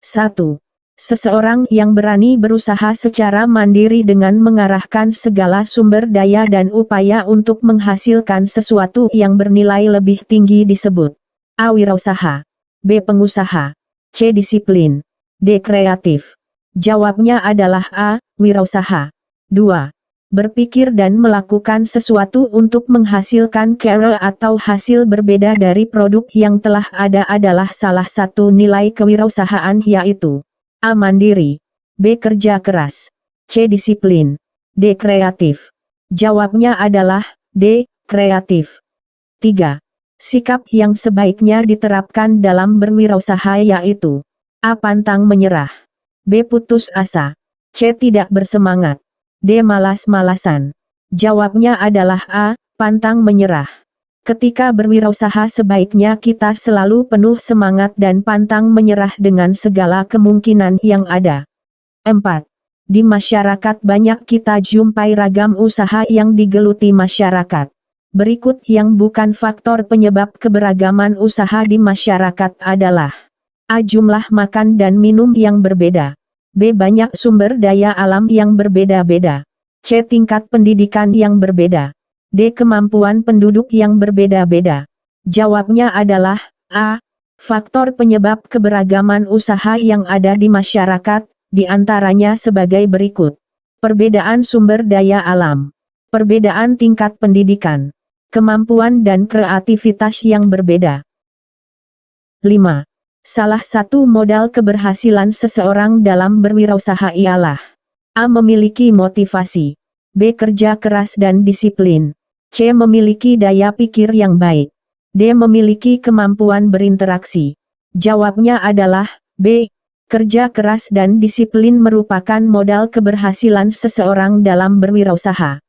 1. Seseorang yang berani berusaha secara mandiri dengan mengarahkan segala sumber daya dan upaya untuk menghasilkan sesuatu yang bernilai lebih tinggi disebut A. Wirausaha, B. Pengusaha, C. Disiplin, D. Kreatif. Jawabnya adalah A. Wirausaha. 2. Berpikir dan melakukan sesuatu untuk menghasilkan karya atau hasil berbeda dari produk yang telah ada adalah salah satu nilai kewirausahaan, yaitu A. Mandiri, B. Kerja keras, C. Disiplin, D. Kreatif. Jawabnya adalah D. Kreatif. 3. Sikap yang sebaiknya diterapkan dalam berwirausaha yaitu A. Pantang menyerah, B. Putus asa, C. Tidak bersemangat, D. Malas-malasan. Jawabnya adalah A. Pantang menyerah. Ketika berwirausaha sebaiknya kita selalu penuh semangat dan pantang menyerah dengan segala kemungkinan yang ada. 4. Di masyarakat banyak kita jumpai ragam usaha yang digeluti masyarakat. Berikut yang bukan faktor penyebab keberagaman usaha di masyarakat adalah A. Jumlah makan dan minum yang berbeda, B. Banyak sumber daya alam yang berbeda-beda, C. Tingkat pendidikan yang berbeda, D. Kemampuan penduduk yang berbeda-beda. Jawabnya adalah A. Faktor penyebab keberagaman usaha yang ada di masyarakat, di antaranya sebagai berikut. Perbedaan sumber daya alam, perbedaan tingkat pendidikan, kemampuan dan kreativitas yang berbeda. 5. Salah satu modal keberhasilan seseorang dalam berwirausaha ialah A. Memiliki motivasi, B. Kerja keras dan disiplin, C. Memiliki daya pikir yang baik, D. Memiliki kemampuan berinteraksi. Jawabnya adalah B. Kerja keras dan disiplin merupakan modal keberhasilan seseorang dalam berwirausaha.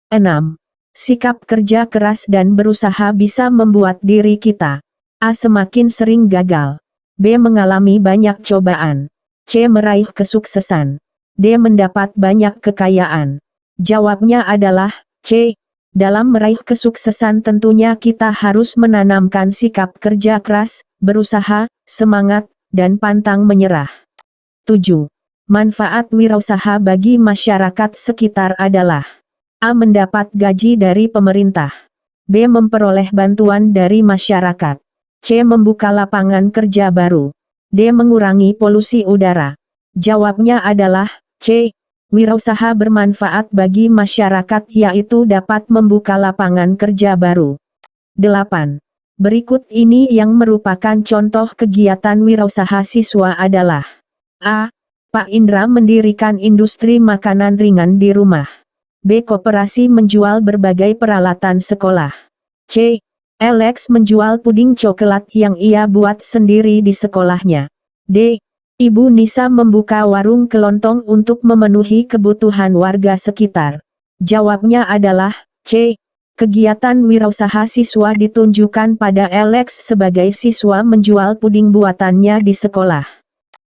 6. Sikap kerja keras dan berusaha bisa membuat diri kita A. Semakin sering gagal, B. Mengalami banyak cobaan, C. Meraih kesuksesan, D. Mendapat banyak kekayaan. Jawabnya adalah C. Dalam meraih kesuksesan tentunya kita harus menanamkan sikap kerja keras, berusaha, semangat, dan pantang menyerah. 7. Manfaat wirausaha bagi masyarakat sekitar adalah A. Mendapat gaji dari pemerintah, B. Memperoleh bantuan dari masyarakat, C. Membuka lapangan kerja baru, D. Mengurangi polusi udara. Jawabnya adalah C. Wirausaha bermanfaat bagi masyarakat yaitu dapat membuka lapangan kerja baru. 8. Berikut ini yang merupakan contoh kegiatan wirausaha siswa adalah A. Pak Indra mendirikan industri makanan ringan di rumah, B. Koperasi menjual berbagai peralatan sekolah, C. Alex menjual puding coklat yang ia buat sendiri di sekolahnya, D. Ibu Nisa membuka warung kelontong untuk memenuhi kebutuhan warga sekitar. Jawabnya adalah C. Kegiatan wirausaha siswa ditunjukkan pada Alex sebagai siswa menjual puding buatannya di sekolah.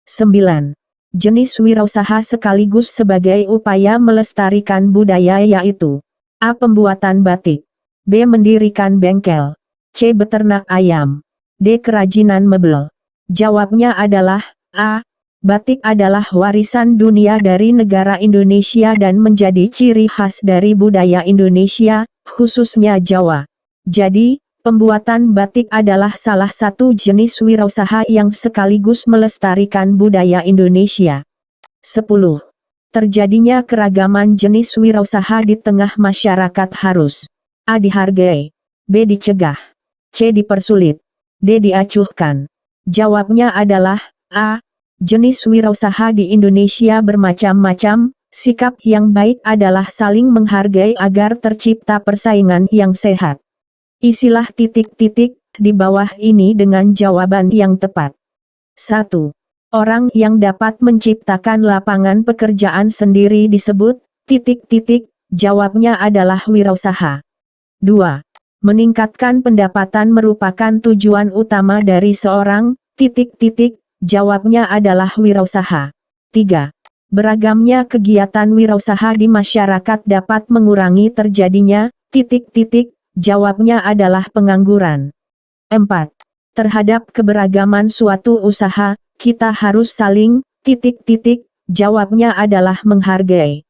9. Jenis wirausaha sekaligus sebagai upaya melestarikan budaya yaitu A. Pembuatan batik, B. Mendirikan bengkel, C. Beternak ayam, D. Kerajinan mebel. Jawabnya adalah A. Batik adalah warisan dunia dari negara Indonesia dan menjadi ciri khas dari budaya Indonesia, khususnya Jawa. Jadi, pembuatan batik adalah salah satu jenis wirausaha yang sekaligus melestarikan budaya Indonesia. 10. Terjadinya keragaman jenis wirausaha di tengah masyarakat harus A. Dihargai, B. Dicegah, C. Dipersulit, D. Diacuhkan. Jawabnya adalah A. Jenis wirausaha di Indonesia bermacam-macam, sikap yang baik adalah saling menghargai agar tercipta persaingan yang sehat. Isilah titik-titik di bawah ini dengan jawaban yang tepat. 1. Orang yang dapat menciptakan lapangan pekerjaan sendiri disebut titik-titik, jawabnya adalah wirausaha. 2. Meningkatkan pendapatan merupakan tujuan utama dari seorang titik-titik, jawabnya adalah wirausaha. 3. Beragamnya kegiatan wirausaha di masyarakat dapat mengurangi terjadinya titik-titik, jawabnya adalah pengangguran. 4. Terhadap keberagaman suatu usaha, kita harus saling, jawabnya adalah menghargai.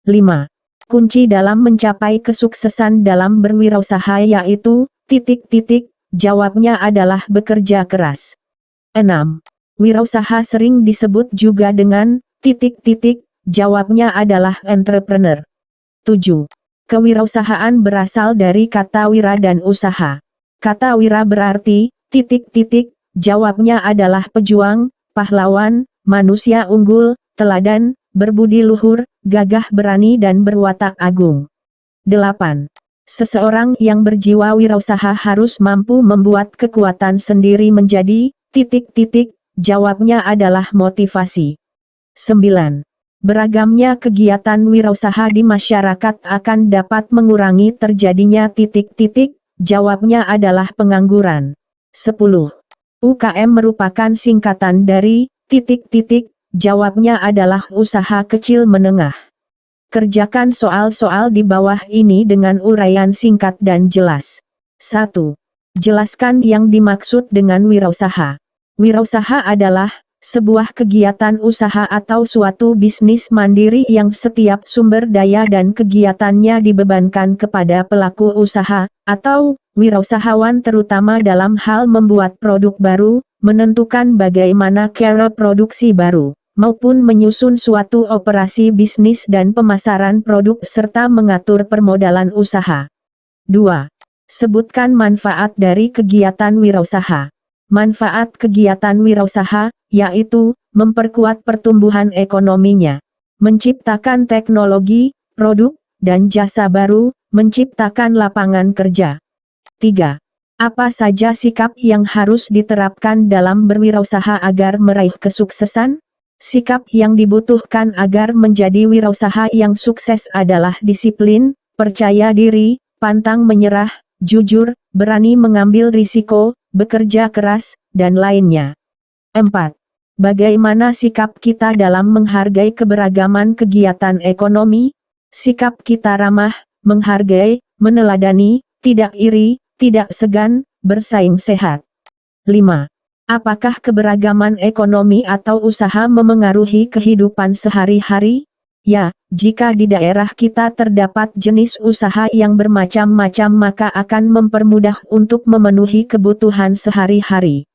5. Kunci dalam mencapai kesuksesan dalam berwirausaha yaitu, jawabnya adalah bekerja keras. 6. Wirausaha sering disebut juga dengan, jawabnya adalah entrepreneur. 7. Kewirausahaan berasal dari kata wira dan usaha. Kata wira berarti, jawabnya adalah pejuang, pahlawan, manusia unggul, teladan, berbudi luhur, gagah berani dan berwatak agung. 8. Seseorang yang berjiwa wirausaha harus mampu membuat kekuatan sendiri menjadi, jawabnya adalah motivasi. 9. Beragamnya kegiatan wirausaha di masyarakat akan dapat mengurangi terjadinya jawabnya adalah pengangguran. 10. UKM merupakan singkatan dari, jawabnya adalah usaha kecil menengah. Kerjakan soal-soal di bawah ini dengan uraian singkat dan jelas. 1. Jelaskan yang dimaksud dengan wirausaha. Wirausaha adalah sebuah kegiatan usaha atau suatu bisnis mandiri yang setiap sumber daya dan kegiatannya dibebankan kepada pelaku usaha, atau wirausahawan terutama dalam hal membuat produk baru, menentukan bagaimana cara produksi baru, maupun menyusun suatu operasi bisnis dan pemasaran produk serta mengatur permodalan usaha. 2. Sebutkan manfaat dari kegiatan wirausaha. Manfaat kegiatan wirausaha, yaitu, memperkuat pertumbuhan ekonominya, menciptakan teknologi, produk, dan jasa baru, menciptakan lapangan kerja. 3. Apa saja sikap yang harus diterapkan dalam berwirausaha agar meraih kesuksesan? Sikap yang dibutuhkan agar menjadi wirausaha yang sukses adalah disiplin, percaya diri, pantang menyerah, jujur, berani mengambil risiko, bekerja keras, dan lainnya. 4. Bagaimana sikap kita dalam menghargai keberagaman kegiatan ekonomi? Sikap kita ramah, menghargai, meneladani, tidak iri, tidak segan, bersaing sehat. 5. Apakah keberagaman ekonomi atau usaha memengaruhi kehidupan sehari-hari? Ya, jika di daerah kita terdapat jenis usaha yang bermacam-macam maka akan mempermudah untuk memenuhi kebutuhan sehari-hari.